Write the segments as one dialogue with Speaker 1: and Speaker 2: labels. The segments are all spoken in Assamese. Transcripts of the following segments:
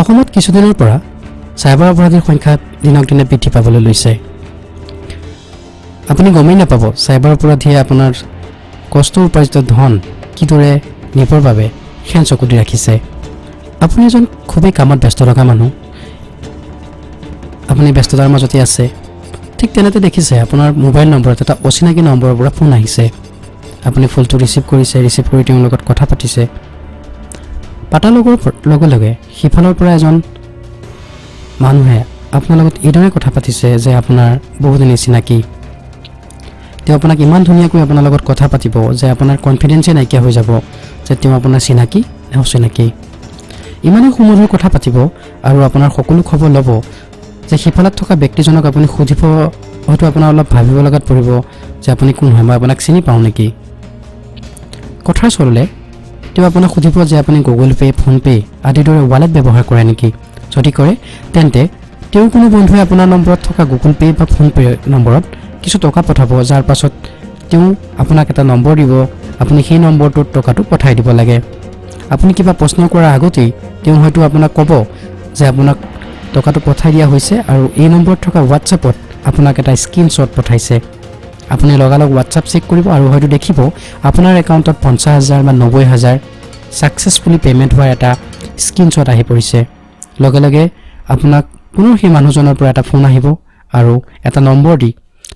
Speaker 1: অসমত কিছুদিনৰ পৰা চাইবাৰ অপৰাধীৰ সংখ্যা দিনক দিনে বৃদ্ধি পাবলৈ লৈছে। আপুনি গমেই নাপাব চাইবাৰ অপৰাধীয়ে আপোনাৰ কষ্ট উপাৰ্জিত ধন কিদৰে নিবৰ বাবে খেন চকু দি ৰাখিছে। আপুনি এজন খুবেই কামত ব্যস্ত থকা মানুহ, আপুনি ব্যস্ততাৰ মাজতে আছে, ঠিক তেনেতে দেখিছে আপোনাৰ মোবাইল নম্বৰত এটা অচিনাকি নম্বৰৰ পৰা ফোন আহিছে। আপুনি ফোনটো ৰিচিভ কৰিছে, ৰিচিভ কৰি তেওঁৰ লগত কথা পাতিছে। পাতাৰ লগে লগে সিফালৰ পৰা এজন মানুহে আপোনাৰ লগত এইদৰে কথা পাতিছে যে আপোনাৰ বহুদিনী চিনাকি। তেওঁ আপোনাক ইমান ধুনীয়াকৈ আপোনাৰ লগত কথা পাতিব যে আপোনাৰ কনফিডেন্সে নাইকিয়া হৈ যাব যে তেওঁ আপোনাৰ চিনাকি নে অচিনাকি। ইমানেই সুমধুৰ কথা পাতিব আৰু আপোনাৰ সকলো খবৰ ল'ব যে সিফালত থকা ব্যক্তিজনক আপুনি সুধিব, হয়তো আপোনাৰ অলপ ভাবিব লগাত পৰিব যে আপুনি কোন হয়, মই আপোনাক চিনি পাওঁ নেকি। কথাৰ চলিলে তেওঁ আপোনাক সুধিব যে আপুনি গুগল পে', ফোনপে' আদিৰ দৰে ৱালেট ব্যৱহাৰ কৰে নেকি। যদি কৰে তেন্তে তেওঁৰ কোনো বন্ধুৱে আপোনাৰ নম্বৰত থকা গুগল পে' বা ফোনপে' নম্বৰত কিছু টকা পঠাব, যাৰ পাছত তেওঁ আপোনাক এটা নম্বৰ দিব, আপুনি সেই নম্বৰটোত টকাটো পঠাই দিব লাগে। আপুনি কিবা প্ৰশ্ন কৰাৰ আগতেই তেওঁ হয়তো আপোনাক ক'ব যে আপোনাক টকাটো পঠাই দিয়া হৈছে আৰু এই নম্বৰত থকা হোৱাটছএপত আপোনাক এটা স্ক্ৰীনশ্বট পঠাইছে। আপুনি লগালগ হোৱাটছএপ চেক কৰিব আৰু হয়তো দেখিব আপোনাৰ একাউণ্টত 50,000 বা 90,000 ছাকচেছফুলি পে'মেণ্ট হোৱাৰ এটা স্ক্ৰীনশ্বট আহি পৰিছে। লগে লগে আপোনাক পুনৰ সেই মানুহজনৰ পৰা এটা ফোন আহিব আৰু এটা নম্বৰ দি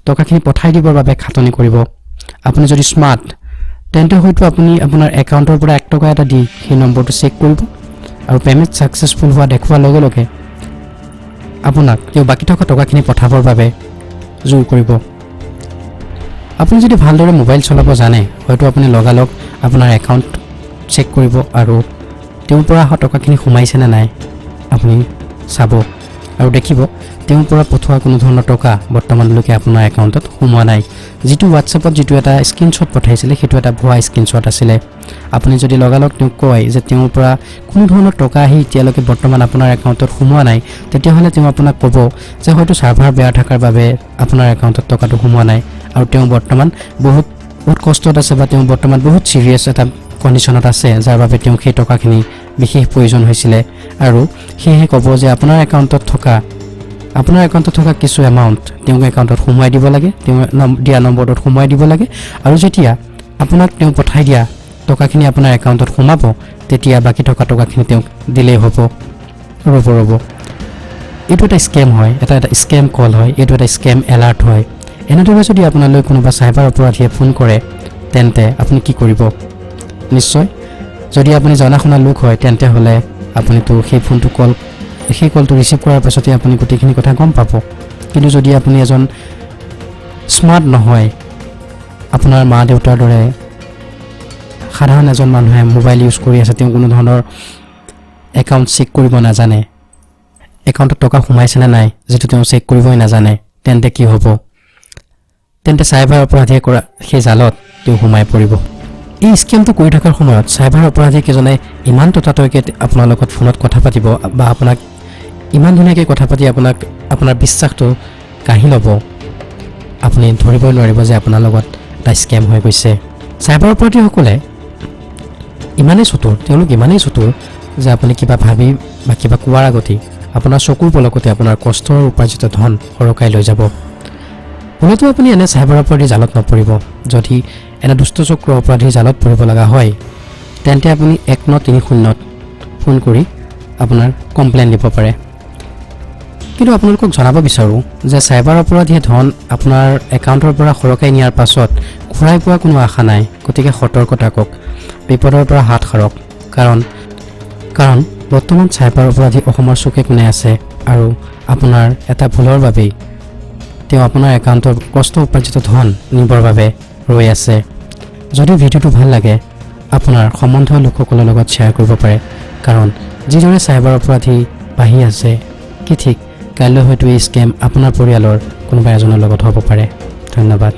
Speaker 1: টকাখিনি পঠাই দিবৰ বাবে খাটনি কৰিব। আপুনি যদি স্মাৰ্ট তেন্তে হয়তো আপুনি আপোনাৰ একাউণ্টৰ পৰা 1 টকা এটা দি সেই নম্বৰটো চেক কৰিব আৰু পে'মেণ্ট ছাকচেছফুল হোৱা দেখুৱাৰ লগে লগে আপোনাক তেওঁ বাকী থকা টকাখিনি পঠাবৰ বাবে জোৰ কৰিব। আপুনি যদি ভালদৰে মোবাইল চলাব জানে হয়তো আপুনি লগালগ আপোনাৰ একাউণ্ট চেক কৰিব আৰু তেওঁৰ পৰা অহা টকাখিনি সোমাইছে নে নাই আপুনি চাব আৰু দেখিব তেওঁৰ পৰা পঠোৱা কোনো ধৰণৰ টকা বৰ্তমানলৈকে আপোনাৰ একাউণ্টত সোমোৱা নাই। যিটো হোৱাটছএপত যিটো এটা স্ক্ৰীনশ্বট পঠাইছিলে সেইটো এটা ভুৱা স্ক্ৰীনশ্বট আছিলে। আপুনি যদি লগালগ তেওঁক কয় যে তেওঁৰ পৰা কোনো ধৰণৰ টকা আহি এতিয়ালৈকে বৰ্তমান আপোনাৰ একাউণ্টত সোমোৱা নাই, তেতিয়াহ'লে তেওঁ আপোনাক ক'ব যে হয়তো ছাৰ্ভাৰ বেয়া থকাৰ বাবে আপোনাৰ একাউণ্টত টকাটো সোমোৱা নাই আৰু তেওঁ বৰ্তমান বহুত কষ্টত আছে বা তেওঁ বৰ্তমান বহুত ছিৰিয়াছ এটা কণ্ডিশ্যনত আছে, যাৰ বাবে তেওঁক সেই টকাখিনি বিশেষ প্ৰয়োজন হৈছিলে আৰু সেয়েহে ক'ব যে আপোনাৰ একাউণ্টত থকা কিছু এমাউণ্ট তেওঁৰ একাউণ্টত সোমোৱাই দিব লাগে, তেওঁ দিয়া নম্বৰটোত সোমোৱাই দিব লাগে আৰু যেতিয়া আপোনাক তেওঁ পঠাই দিয়া টকাখিনি আপোনাৰ একাউণ্টত সোমাব তেতিয়া বাকী থকা টকাখিনি তেওঁক দিলেই হ'ব। ৰ'ব এইটো এটা স্কেম হয়, এটা স্কেম কল হয়, এইটো এটা স্কেম এলাৰ্ট হয়। এনেদৰে যদি আপোনালৈ কোনোবা চাইবাৰ অপৰাধীয়ে ফোন কৰে তেন্তে আপুনি কি কৰিব? নিশ্চয় যদি আপুনি জনা শুনা লোক হয় তেন্তে হ'লে আপুনিতো সেই কলটো ৰিচিভ কৰাৰ পাছতে আপুনি গোটেইখিনি কথা গম পাব। কিন্তু যদি আপুনি এজন স্মাৰ্ট নহয়, আপোনাৰ মা দেউতাৰ দৰে সাধাৰণ এজন মানুহে মোবাইল ইউজ কৰি আছে, তেওঁ কোনো ধৰণৰ একাউণ্ট চেক কৰিব নাজানে, একাউণ্টত টকা সোমাইছে নে নাই যিটো তেওঁ চেক কৰিবই নাজানে, তেন্তে কি হ'ব? তেন্তে চাইবাৰ অপৰাধীয়ে কৰা সেই জালত তেওঁ সোমাই পৰিব। এই স্কেমটো কৰি থকাৰ সময়ত চাইবাৰ অপৰাধীকেইজনে ইমান ততাতৈয়াকৈ আপোনাৰ লগত ফোনত কথা পাতিব বা আপোনাক ইমান ধুনীয়াকৈ কথা পাতি আপোনাৰ বিশ্বাসটো কাঢ়ি ল'ব, আপুনি ধৰিবই নোৱাৰিব যে আপোনাৰ লগত এটা স্কেম হৈ গৈছে। চাইবাৰ অপৰাধীসকলে তেওঁলোক ইমানেই চতুৰ যে আপুনি কিবা ভাবি বা কিবা কোৱাৰ আগতেই আপোনাৰ চকুৰ পলকতে আপোনাৰ কষ্টৰ উপাৰ্জিত ধন সৰকাই লৈ যাব। ভুলতো আপুনি এনে চাইবাৰ অপৰাধীৰ জালত নপৰিব। যদি এনে দুষ্টচক্ৰ অপৰাধীৰ জালত পৰিব লগা হয় তেন্তে আপুনি 1930 ফোন কৰি আপোনাৰ কমপ্লেইন দিব পাৰে। কিন্তু আপোনালোকক জনাব বিচাৰোঁ যে চাইবাৰ অপৰাধীয়ে ধন আপোনাৰ একাউণ্টৰ পৰা সৰকাই নিয়াৰ পাছত ঘূৰাই পোৱা কোনো আশা নাই। গতিকে সতৰ্ক থাকক, বিপদৰ পৰা হাত সাৰক। কাৰণ বৰ্তমান চাইবাৰ অপৰাধী অসমৰ চুকে কোণে আছে আৰু আপোনাৰ এটা ভুলৰ বাবেই তেওঁ আপোনাৰ একাউণ্টৰ কষ্ট উপাৰ্জিত ধন নিবৰ বাবে ৰৈ আছে। যদি ভিডিঅ'টো ভাল লাগে আপোনাৰ সম্বন্ধীয় লোকসকলৰ লগত শ্বেয়াৰ কৰিব পাৰে, কাৰণ যিদৰে চাইবাৰ অপৰাধী বাঢ়ি আছে কি ঠিক কাইলৈ হয়তো এই স্কেম আপোনাৰ পৰিয়ালৰ কোনোবা এজনৰ লগত হ'ব পাৰে। ধন্যবাদ।